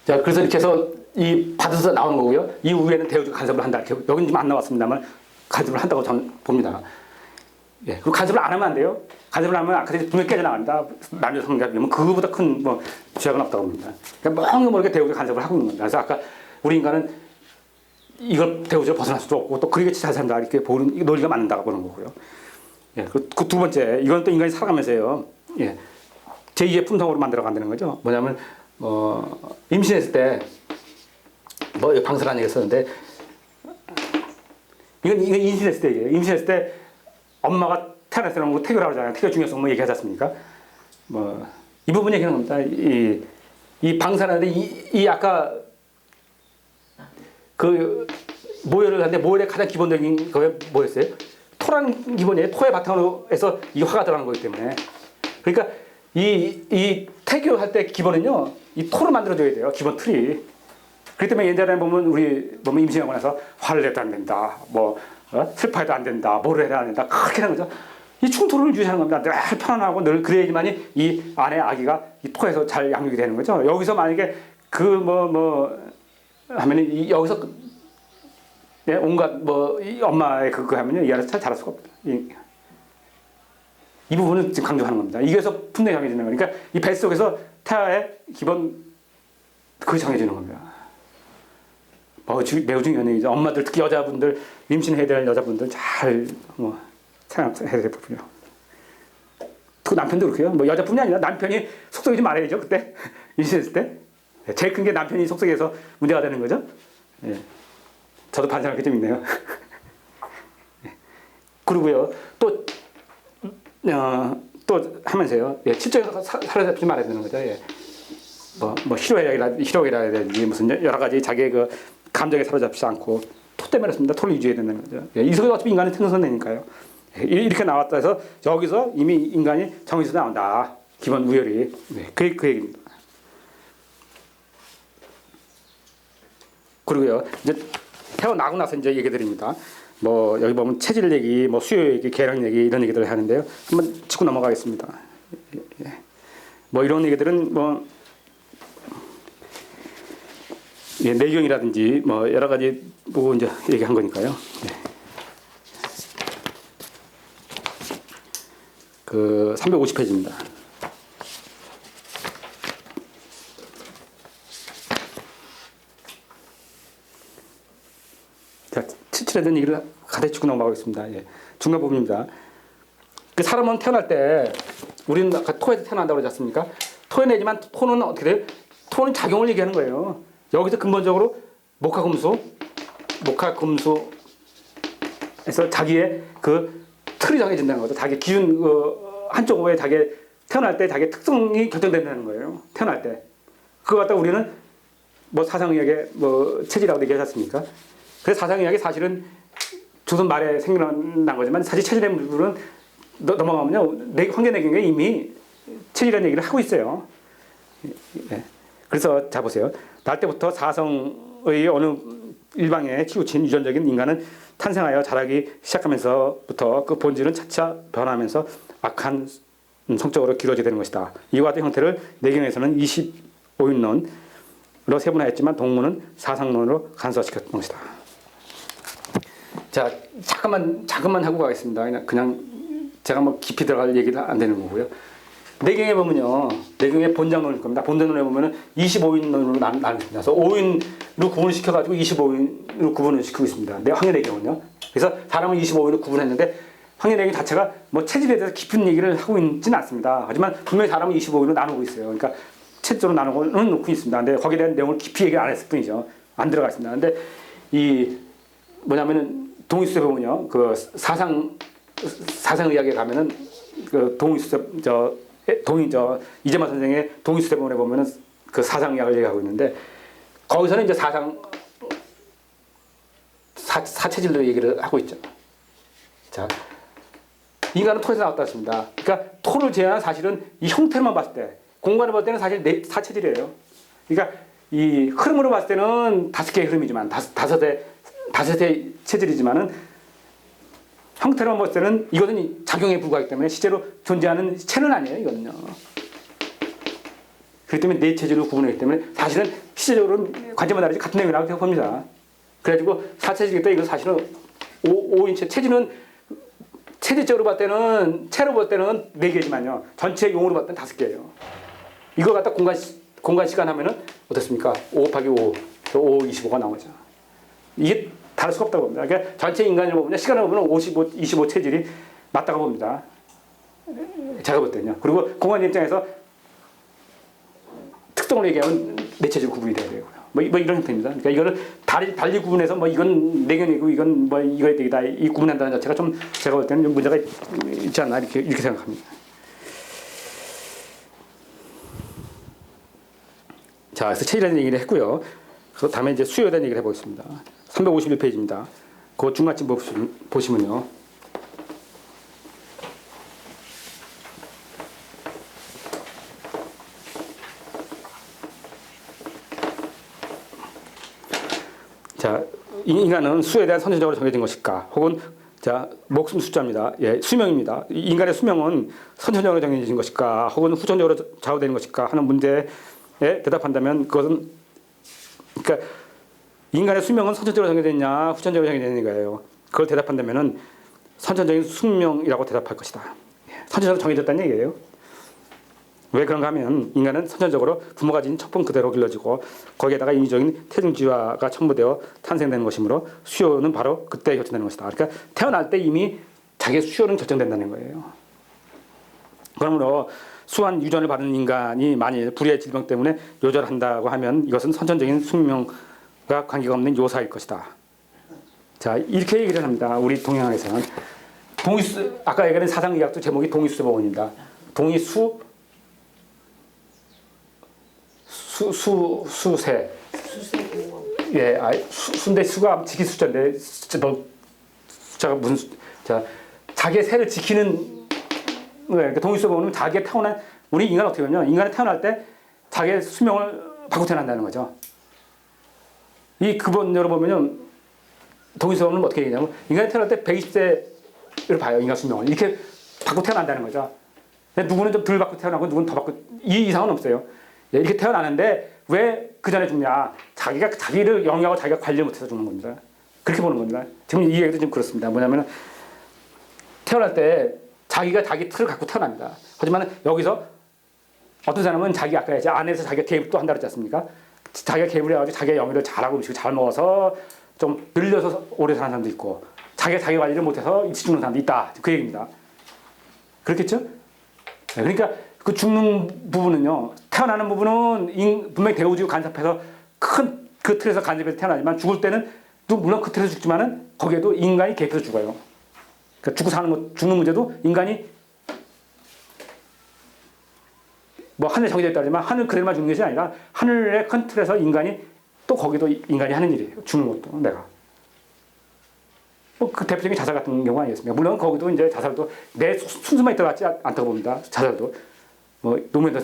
자, 그래서 이렇게 해서 이 받아서 나오는 거고요. 이 위에는 대우주 간섭을 한다. 이렇게 여기는 지금 안 나왔습니다만 간섭을 한다고 저는 봅니다. 예, 그리고 간섭을 안 하면 안 돼요. 간섭을 하면 아까 분명히 깨져나갑니다. 남녀 성격이면 그거보다 큰 뭐 죄악은 없다고 봅니다. 그러니까 멍 모르게 대우주 간섭을 하고 있는 겁니다. 그래서 아까 우리 인간은 이걸 대우주를 벗어날 수도 없고 또 그러겠지 잘 산다 이렇게 보는 이 논리가 맞는다고 보는 거고요. 예, 그 두 번째 이건 또 인간이 살아가면서요. 예, 제2의 품성으로 만들어 간다는 거죠. 뭐냐면 임신했을 때 뭐 방사라는 얘기를 썼는데 이건 임신했을 때 얘기예요. 임신했을 때 엄마가 태어났을 때는 뭐 태교라고 하잖아요. 태교 중요성 뭐 얘기하지 않습니까? 뭐 이 부분 얘기하는 겁니다. 이 방사라는데 이 아까 그 모열을 하는데 모열의 가장 기본적인 거에 뭐였어요? 토라는 기본이에요. 토의 바탕으로 해서 이 화가 들어가는 거기 때문에 그러니까 이 태교할 때 기본은요 이 토를 만들어줘야 돼요. 기본 틀이. 그렇기 때문에 옛날에 보면 임신하고 나서 화를 내도 안 된다. 뭐 슬퍼해도 안 된다. 뭐를 해도 안 된다. 그렇게 하는 거죠. 이 충돌을 유지하는 겁니다. 늘 편안하고 늘 그래야지만이 이 안에 아기가 이 토에서 잘 양육이 되는 거죠. 여기서 만약에 하면은 여기서 네, 온갖 이 엄마의 그거 하면요 이 안에서 잘 자랄 수가 없다. 이 부분은 지금 강조하는 겁니다. 이게서 분명히 정해지는 거니까 이 뱃속에서 태아의 기본 그게 정해지는 겁니다. 매우 중요한 얘기죠. 엄마들 특히 여자분들 임신해야 될 여자분들 잘 생각해야 될 부분이요. 그 남편도 그렇고요. 뭐 여자뿐이 아니라 남편이 속썩이지 말아야죠. 그때 임신했을 때 제일 큰 게 남편이 속썩여서 문제가 되는 거죠. 예. 저도 반성할 게 좀 있네요. 그리고요 또 하면서요. 예, 실제로 사로잡지 말아야 되는 거죠. 예. 희로애락이라든지 무슨 여러 가지 자기의 그 감정에 사로잡지 않고 토 때문에 그렇습니다. 토를 유지해야 된다는 거죠. 예, 이 속에 어차피 인간의 생선이니까요. 예, 이렇게 나왔다 해서 여기서 이미 인간이 정의에서 나온다. 기본 우열이. 네, 그 얘기입니다. 그리고요 이제 태어나고 나서 이제 얘기 드립니다. 여기 보면 체질 얘기, 수요 얘기, 계량 얘기 이런 얘기들을 하는데요. 한번 짚고 넘어가겠습니다. 예. 이런 얘기들은 내경이라든지 여러 가지 보고 이제 얘기한 거니까요. 네. 그 350페이지입니다. 자, 칠칠하던 얘기를 가득 짚고 넘어가겠습니다. 예. 중간 부분입니다. 그 사람은 태어날 때 우리는 아까 토에서 태어난다고 그러지 않습니까? 토해내지만 토는 어떻게 돼요? 토는 작용을 얘기하는 거예요. 여기서 근본적으로 목화금수에서 자기의 그 틀이 정해진다는 거죠. 자기 기준 한쪽에 자기 태어날 때 자기 특성이 결정된다는 거예요. 태어날 때. 그거 갖다 우리는 사상의학의 체질이라고 얘기하지 않습니까? 그래서 사상의학이 사실은 조선 말에 생겨난 거지만 사실 체질의 부분은 넘어가면요 황제내경에 이미 체질이라는 얘기를 하고 있어요. 예. 그래서 자 보세요. 날 때부터 사성의 어느 일방에 치우친 유전적인 인간은 탄생하여 자라기 시작하면서부터 그 본질은 차차 변하면서 악한 성적으로 기울어지게 되는 것이다. 이와 같은 형태를 내경에서는 25인론으로 세분화했지만 동문은 사상론으로 간섭시켰던 것이다. 자, 잠깐만 하고 가겠습니다. 그냥 제가 깊이 들어갈 얘기는 안 되는 거고요. 내경에 보면요, 내경의 본장론일 겁니다. 본장론에 보면은 25인론으로 나눕니다. 그래서 5인으로 구분을 시켜가지고 25인으로 구분을 시키고 있습니다. 황해내경은요. 그래서 사람은 25인으로 구분했는데 황해내경 자체가 체질에 대해서 깊은 얘기를 하고 있지는 않습니다. 하지만 분명히 사람은 25인으로 나누고 있어요. 그러니까 체질로 나누고는 놓고 있습니다. 근데 거기에 대한 내용을 깊이 얘기 안 했을 뿐이죠. 안 들어가 있습니다. 근데 동의수에 보면요, 그 사상의학에 가면은 그 이재만 선생의 동의수에 보면은 그 사상의학을 얘기하고 있는데 거기서는 이제 사체질로 얘기를 하고 있죠. 자, 인간은 토에서 나왔다 했습니다. 그러니까 토를 제외한 사실은 이 형태만 봤을 때, 공간을 볼 때는 사실 사체질이에요. 그러니까 이 흐름으로 봤을 때는 5개의 흐름이지만 다섯의 체질이지만은 형태로 봤을 때는 이것은 작용에 불과하기 때문에 실제로 존재하는 체는 아니에요. 이거는요. 그렇기 때문에 네 체질로 구분하기 때문에 사실은 실제적으로는 관점만 다르지 같은 내용이라고 봅니다. 그래가지고 4체질이겠다. 이거 사실은 5인체 체질은 체질적으로 봤을 때는 체로 볼 때는 4개지만요. 전체 용어로 봤을 때는 5개예요. 이걸 갖다 공간 시간 하면은 어떻습니까? 5 곱하기 5, 5, 25가 나오죠. 이게 다를 수가 없다고 봅니다. 그러니까 전체 인간을 보면 시간을 보면 25 체질이 맞다고 봅니다. 제가 볼 때는요. 그리고 공간 입장에서 특성을 얘기하면 4체질 구분이 돼야 되고요. 뭐 이런 형태입니다. 그러니까 이거를 달리 구분해서 뭐 이건 내견이고 이건 뭐 이거에 되다 이 구분한다는 자체가 좀 제가 볼 때는 좀 문제가 있지 않나 이렇게 생각합니다. 자, 그래서 체질에 대한 얘기를 했고요. 그 다음에 이제 수요에 대한 얘기를 해보겠습니다. 351페이지입니다. 그 중간쯤 보시면요. 자, 인간은 수에 대한 선천적으로 정해진 것일까? 혹은 자, 목숨 숫자입니다. 예, 수명입니다. 인간의 수명은 선천적으로 정해진 것일까? 혹은 후천적으로 좌우되는 것일까? 하는 문제에 대답한다면 그것은 그러니까 인간의 수명은 선천적으로 정해졌냐, 후천적으로 정해졌느냐예요. 그걸 대답한다면은 선천적인 숙명이라고 대답할 것이다. 선천적으로 정해졌다는 얘기예요. 왜 그런가 하면 인간은 선천적으로 부모가 진 척봉 그대로 길러지고 거기에다가 인위적인 태중지화가 첨부되어 탄생되는 것이므로 수요는 바로 그때 결정되는 것이다. 그러니까 태어날 때 이미 자기의 수요는 결정된다는 거예요. 그러므로 수한 유전을 받은 인간이 만일 불의의 질병 때문에 요절한다고 하면 이것은 선천적인 숙명과 관계가 없는 요사일 것이다. 자, 이렇게 얘기를 합니다. 우리 동양에서는 동의수, 아까 얘기한 사상의학도 제목이 동의수법원입니다. 동의수 수세. 예, 수인데 수가 지킬 숫자인데 숫자가 무슨 자, 자기의 세를 지키는 그러니까 동의수법은 자기의 태어난 우리 인간 어떻게 보면 인간이 태어날 때 자기의 수명을 받고 태어난다는 거죠. 이 근본적으로 보면은 동의수법은 어떻게 얘기냐면 인간이 태어날 때 120세를 봐요. 인간 수명을 이렇게 받고 태어난다는 거죠. 누구는 좀 덜 받고 태어나고 누구는 더 받고 이 이상은 없어요. 이렇게 태어나는데 왜 그 전에 죽냐? 자기가 자기를 영위하고 자기가 관리를 못해서 죽는 겁니다. 그렇게 보는 겁니다. 지금 이 얘기도 좀 그렇습니다. 뭐냐면 태어날 때 자기가 자기 틀을 갖고 태어납니다. 하지만 여기서 어떤 사람은 자기 아까 이제 안에서 자기가 개입도 한다 그랬지 않습니까? 자기가 개입을 해가지고 자기의 영위를 잘하고 음식을 잘 먹어서 좀 늘려서 오래 사는 사람도 있고 자기가 자기 관리를 못해서 일찍 죽는 사람도 있다. 그 얘기입니다. 그렇겠죠? 그러니까 그 죽는 부분은요, 태어나는 부분은 분명히 대우지고 간섭해서 큰 그 틀에서 간섭해서 태어나지만 죽을 때는 또 물론 그 틀에서 죽지만은 거기에도 인간이 개입해서 죽어요. 그러니까 죽고 사는 것, 죽는 문제도 인간이 뭐 하늘에 정해져 있다지만 하늘 그대로만 죽는 것이 아니라 하늘의 큰 틀에서 인간이 또 거기도 인간이 하는 일이에요. 죽는 것도 내가. 뭐 그 대표적인 자살 같은 경우 아니겠습니까? 물론 거기도 이제 자살도 내 순수만 있다 같지 않다고 봅니다. 자살도 뭐 노무현